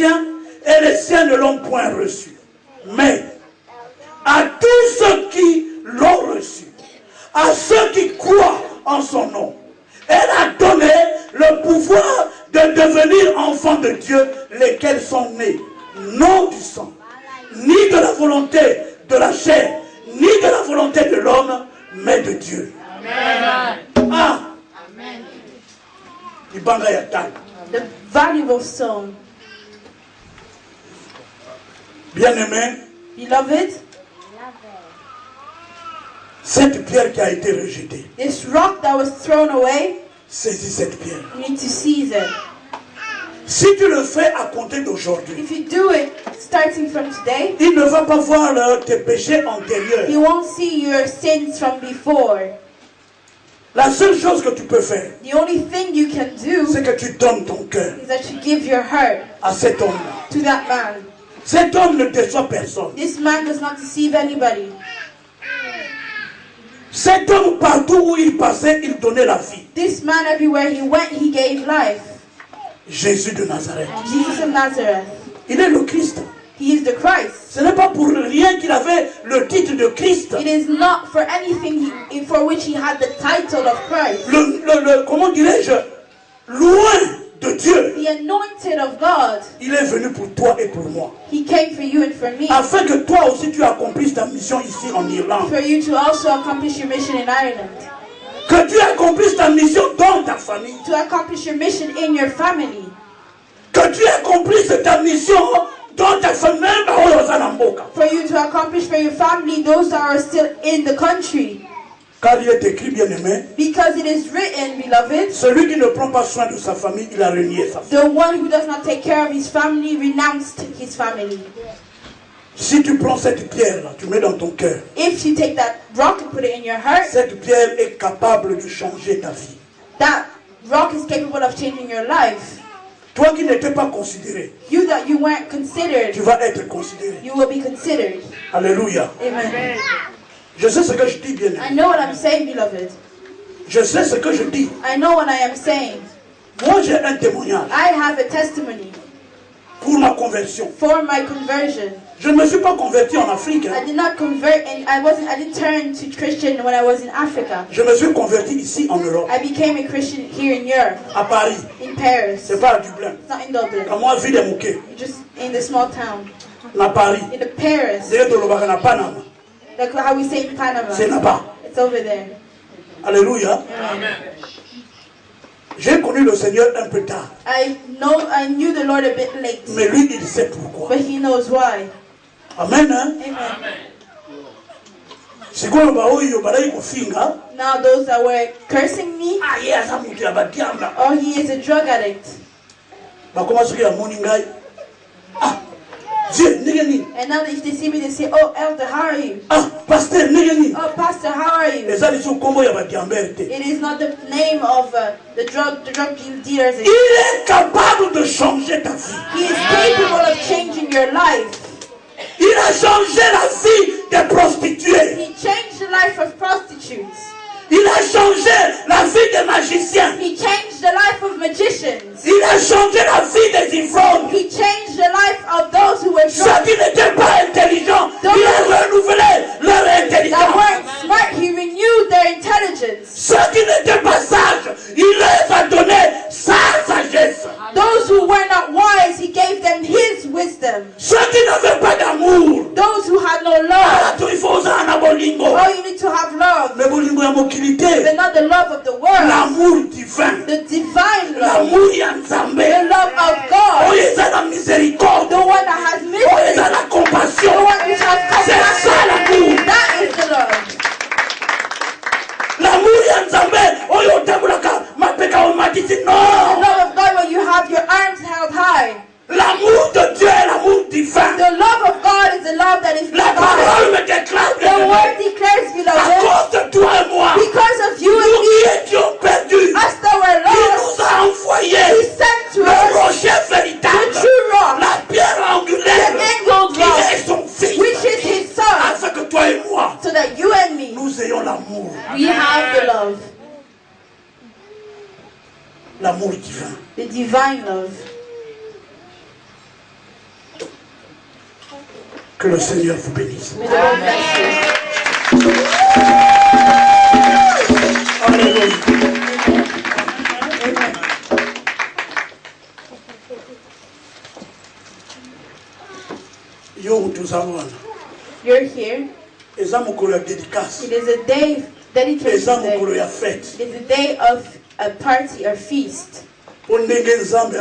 et les siens ne l'ont point reçu. Mais à tous ceux qui l'ont reçu, à ceux qui croient en son nom, elle a donné le pouvoir de devenir enfants de Dieu, lesquels sont nés, non du sang, ni de la volonté de la chair, ni de la volonté de l'homme, mais de Dieu. Amen. Ah. Amen. The valuable stone. Bien-aimé, beloved, cette pierre qui a été rejetée, this rock that was thrown away, saisis cette pierre. you need to seize it. Si tu le fais à compter d'aujourd'hui, If you do it starting from today, il ne va pas voir tes péchés antérieurs. you won't see your sins from before. La seule chose que tu peux faire, The only thing you can do c'est que tu donnes ton cœur is that you give your heart à cet homme-là. to that man. Cet homme ne déçoit personne. This man does not deceive anybody. Cet homme, partout où il passait, il donnait la vie. This man, everywhere he went, he gave life. Jésus de Nazareth. Jesus of Nazareth. Il est le Christ. He is the Christ. Ce n'est pas pour rien qu'il avait le titre de Christ. It is not for anything for which he had the title of Christ. Comment dirais-je, loin de Dieu. The anointed of God. Il est venu pour toi et pour moi. He came for you and for me. Afin que toi aussi tu accomplisses ta mission ici en Irlande. For you to also accomplish your mission in Ireland. Que tu accomplisses ta mission dans ta famille. To accomplish your mission in your family. Que tu accomplisses ta mission dans ta famille, même for you to accomplish for your family those that are still in the country. Car il est écrit, bien-aimé, because it is written, beloved, celui qui ne prend pas soin de sa famille, il a renié sa famille. The one who does not take care of his family renounced his family. Si tu prends cette pierre-là, tu mets dans ton cœur. If you take that rock and put it in your heart, cette pierre est capable de changer ta vie. That rock is capable of changing your life. Toi qui n'étais pas considéré, you that you weren't considered, tu vas être considéré. You will be considered. Alléluia. Amen. Je sais ce que je dis, bien-aimé. I know what I'm saying, beloved. Je sais ce que je dis. I know what I am saying. Moi, j'ai un témoignage. I have a testimony. Pour ma conversion. For my conversion. Je ne me suis pas converti en Afrique. I did not convert, and I didn't turn to Christian when I was in Africa. Je me suis converti ici en Europe. I became a Christian here in Europe. À Paris. In Paris. C'est pas à Dublin. It's not in Dublin. À moi, ville de Mouké. Just in the small town. À Paris. In the Paris. C'est dans le Panama. Like how we say in Panama. C'est là-bas. It's over there. Alléluia. Amen. J'ai connu le Seigneur un peu tard. I knew the Lord a bit late. Mais lui, il sait pourquoi. But he knows why. Amen. Hein? Amen. Now those that were cursing me, oh, he is a drug addict. And now if they see me, they say, oh, Elder, how are you? Oh, Pastor, how are you? It is not the name of the drug dealers. Il est capable de changer ta vie. He is capable of changing your life. Il a changé la vie des prostituées. He changed the life of prostitutes. Il a changé la vie des magiciens. He changed the life of magicians. Il a changé la vie des ivrognes. He changed the life of those who were drunk. Ceux qui n'étaient pas intelligents, il a renouvelé leur intelligence. That weren't smart, he renewed their intelligence. Ceux qui n'étaient pas sages, il leur a donné sa sagesse. Those who were not wise, he gave them his wisdom. Ceux qui n'avaient pas d'amour, those who had no love. Oh, you need to have love. But not the love of the world. L'amour divin. The divine love. The love of God. The one that has mercy. The one which has compassion. That is the love. The love of God when you have your arms held high. L'amour de Dieu est l'amour divin. The love of God is the love that is La parole me déclare, the word declares, beloved, à cause de toi et moi, because of you and nous me, qui étions perdus, us that were lost, il nous a envoyé he sent to le us rocher véritable, the true rock, la pierre angulaire, the angled qui rock, est son fils, which is his son, afin que toi et moi, so that you and me, nous ayons l'amour. We have the love. L'amour divin. The divine love. Que le Seigneur vous bénisse. Alléluia. You're here. It is a day dedication day. It is a day of a party or feast. Because of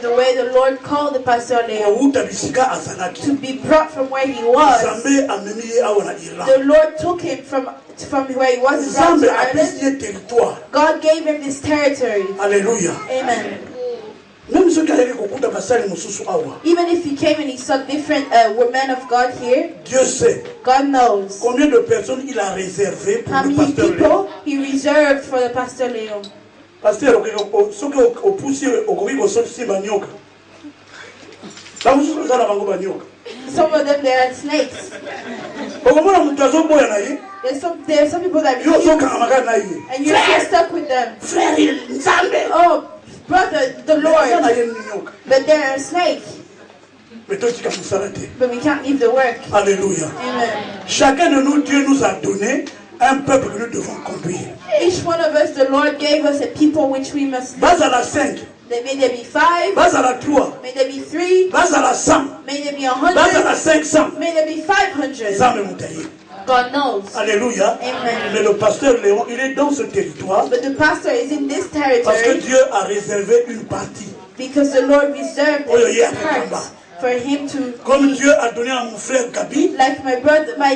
the way the Lord called the Pastor Leon to be brought from where he was. The Lord took him from where he was in Ireland. God gave him this territory. Hallelujah. Amen. Even if he came and he saw different men of God here, God knows how many people he reserved for the Pastor Leon. Pasteur, some of them, they are snakes. There's some people that and you're so stuck with them. Oh, brother, the Lord. But they're a snake. But we can't leave the work. Alléluia. Amen. Chacun de nous, Dieu nous a donné un peuple que nous devons conduire. Each one of us, the Lord gave us a people which we must lead. Bas à la 5. May there be 5. Bas à la 3. May there be 3. Bas à la 100. May there be 100. Bas à la 500. May there be 500. God knows. Alléluia. Amen. Mais le pasteur Léon, il est dans ce territoire. But the pastor is in this territory. Parce que Dieu a réservé une partie. Because the Lord reserved a part for him to. Comme Dieu a donné à mon frère Gabi. Like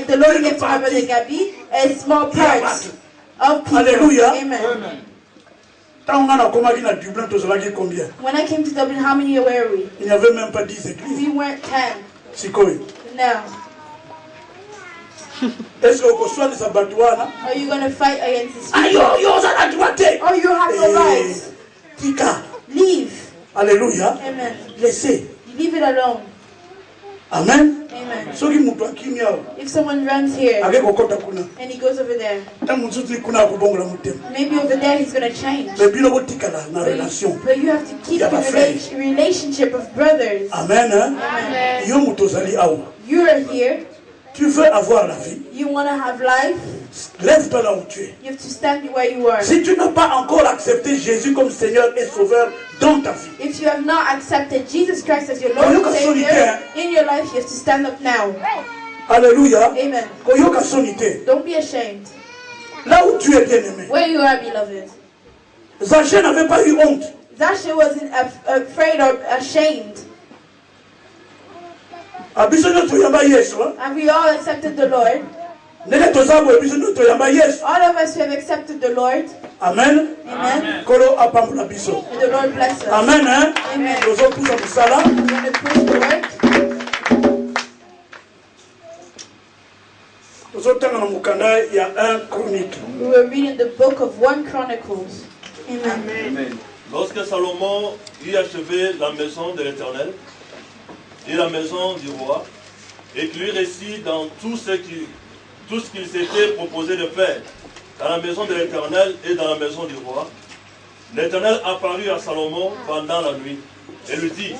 the Lord gave to my brother Gabi a small part of people. Alléluia. Amen. When I came to Dublin, how many were we? Il n'y avait même pas 10 églises. We weren't 10. Sikoi. No. Est-ce que vous soyez des abattoirs? Are you going to fight against this? Oh, you have no right. Tika. Leave. Alléluia. Amen. Laissez. Leave it alone. Amen. Amen. If someone runs here and he goes over there, maybe over there he's going to change. But you have to keep the relationship of brothers. Amen. Amen. You are here. Tu veux avoir la vie? You want to have life? Lève-toi là où tu es. You have to stand where you are. Si tu n'as pas encore accepté Jésus comme Seigneur et Sauveur dans ta vie, if you have not accepted Jesus Christ as your Lord and Savior in your life, you have to stand up now. Alléluia. Amen. Don't be ashamed. Là où tu es bien-aimé. Where you are, beloved. Zachée n'avait pas eu honte. Zachée wasn't afraid or ashamed. Have we all accepted the Lord? All of us who have accepted the Lord. Amen. Amen. May the Lord bless us. Amen. Amen. We're going to push the work. We were reading the book of 1 Chronicles. Amen. Amen. Lorsque Salomon eut achevé la maison de l'Éternel et la maison du roi, et qu'il lui récit dans tout ce qu'il s'était proposé de faire dans la maison de l'Éternel et dans la maison du roi, l'Éternel apparut à Salomon pendant la nuit et lui dit: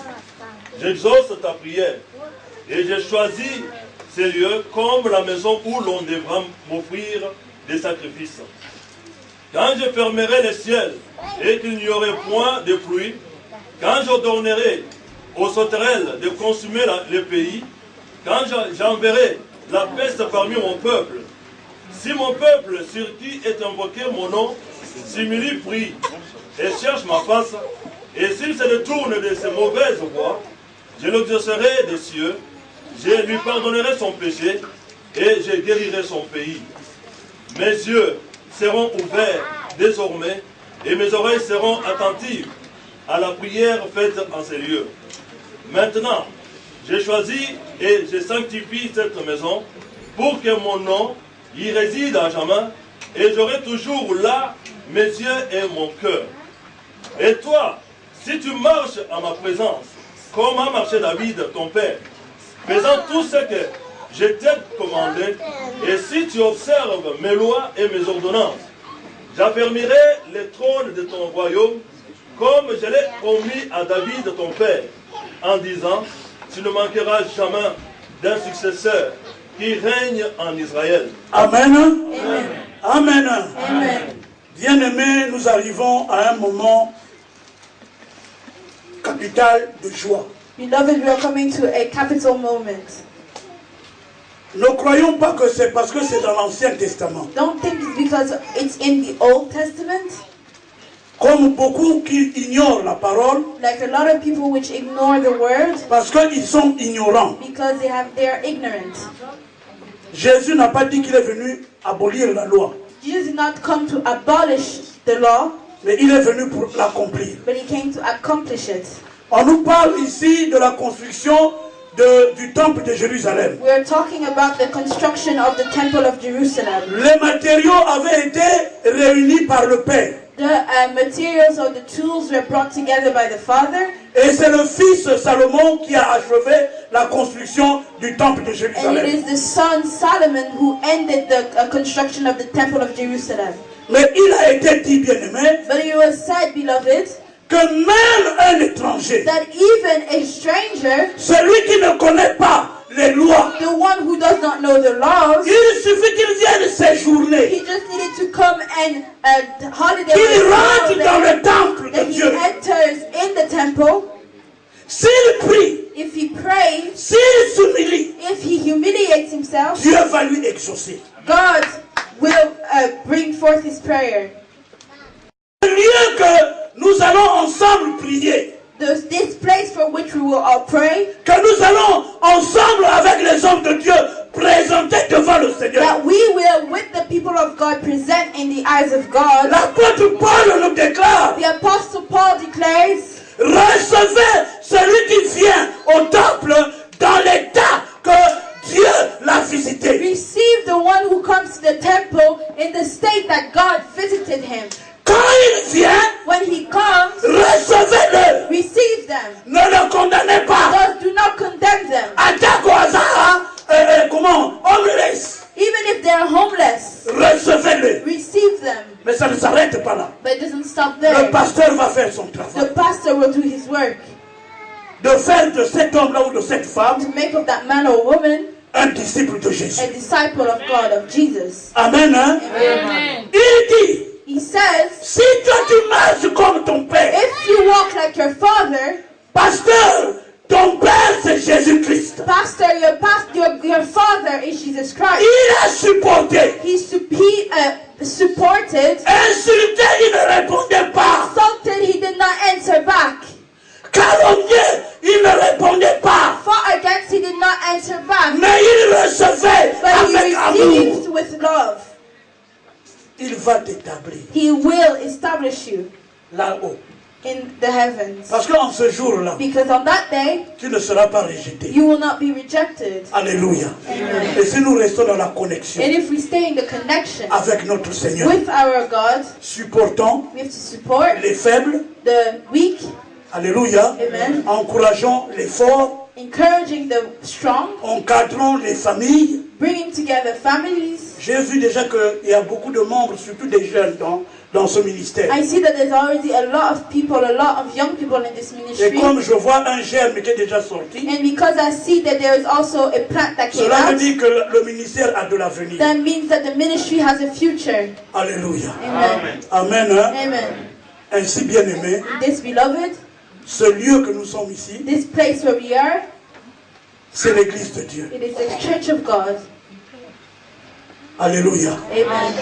j'exauce ta prière et j'ai choisi ces lieux comme la maison où l'on devra m'offrir des sacrifices. Quand je fermerai les ciels et qu'il n'y aurait point de pluie, quand j'ordonnerai aux sauterelles de consumer le pays, quand j'enverrai la peste parmi mon peuple, si mon peuple sur qui est invoqué mon nom s'humilie, prie et cherche ma face, et s'il se détourne de ses mauvaises voies, je l'exaucerai des cieux, je lui pardonnerai son péché et je guérirai son pays. Mes yeux seront ouverts désormais et mes oreilles seront attentives à la prière faite en ces lieux. Maintenant, j'ai choisi et je sanctifie cette maison pour que mon nom y réside à jamais et j'aurai toujours là mes yeux et mon cœur. Et toi, si tu marches à ma présence, comme a marché David, ton père, faisant tout ce que je t'ai commandé, et si tu observes mes lois et mes ordonnances, j'affermirai le trône de ton royaume comme je l'ai promis à David, ton père, en disant: tu ne manqueras jamais d'un successeur qui règne en Israël. Amen. Amen. Amen. Amen. Bien-aimés, nous arrivons à un moment capital de joie. Beloved, we are coming to a capital moment. Ne croyons pas que c'est parce que c'est dans l'Ancien Testament. Don't think it's because it's in the Old Testament. Comme beaucoup qui ignorent la parole, Like a lot of people which ignore the word parce qu'ils sont ignorants. because they are ignorant. Jésus n'a pas dit qu'il est venu abolir la loi, Jesus did not come to abolish the law, mais il est venu pour l'accomplir. but he came to accomplish it. On nous parle ici de la construction du temple de Jérusalem. We are talking about the construction of the Temple of Jerusalem. Les matériaux avaient été réunis par le Père. The materials or the tools were brought together by the Father, Et c'est le fils Salomon qui a achevé la construction du temple de and it Jérusalem. is the son Solomon who ended the construction of the Temple of Jerusalem. Mais il a été dit, bien-aimé, But it was said, beloved, que même un étranger, that even a stranger, celui qui ne connaît pas les lois, the one who does not know the laws, il suffit qu'il vienne séjourner, he just needed to come and holiday qu'il with rentre the dans le temple that de he Dieu. enters in the temple. S'il prie, If he prays, s'il s'humilie, if he humiliates himself, Dieu va lui exaucer. God will bring forth his prayer. Le lieu que nous allons ensemble prier, This place for which we will all pray, que nous allons ensemble avec les hommes de Dieu présenter devant le Seigneur. that we will, with the people of God, present in the eyes of God. L'apôtre Paul nous déclare, The Apostle Paul declares, recevez celui qui vient au temple dans l'état que Dieu l'a visité. receive the one who comes to the temple in the state that God visited him. Quand il vient, When he comes, recevez-le. receive them. Ne le condamnez pas. Thus, do not condemn them. Attaque au hasard, comment, homeless. Even if they are homeless, Recevez-le. receive them. Mais ça ne s'arrête pas là. But it doesn't stop Le there. pasteur va faire son The travail. pastor will do his work De faire de cet homme-là ou de cette femme to make of that man or woman un disciple de Jésus. a disciple of God, of Jesus. Amen. Hein? Amen. Il dit, He says, si toi tu marches comme ton père, if you walk like your father, pasteur, ton père c'est Jésus-Christ. pastor, your father is Jesus Christ. Il a supporté, He supported, insulté, il ne répondait pas. insulted, he did not answer back. Calomnié, il ne répondait pas. Fought against, he did not answer back. Mais il recevait But he avec amour. received with love. Il va t'établir He will establish you là-haut. in the heavens. Parce qu'en ce jour-là, Because on that day, tu ne seras pas rejeté. you will not be rejected. Alléluia. Amen. Et si nous restons dans la connexion And if we stay in the connection avec notre Seigneur, with our God, supportons we have to support les faibles, the weak, alléluia, Amen. encourageons les forts, encouraging the strong, encadrons les familles. bringing together families. J'ai vu déjà qu'il y a beaucoup de membres, surtout des jeunes, dans ce ministère. I see that there's already a lot of people, a lot of young people in this Et ministry. comme je vois un germe qui est déjà sorti, And because I see that there is also a plant that came cela veut out, dire que le ministère a de l'avenir. that means that the ministry has a future. Alléluia. Amen. Amen. Hein? Amen. Ainsi, bien-aimés, This, beloved, ce lieu que nous sommes ici, this place where we are, c'est l'église de Dieu. it is the church of God. Alléluia. Amen.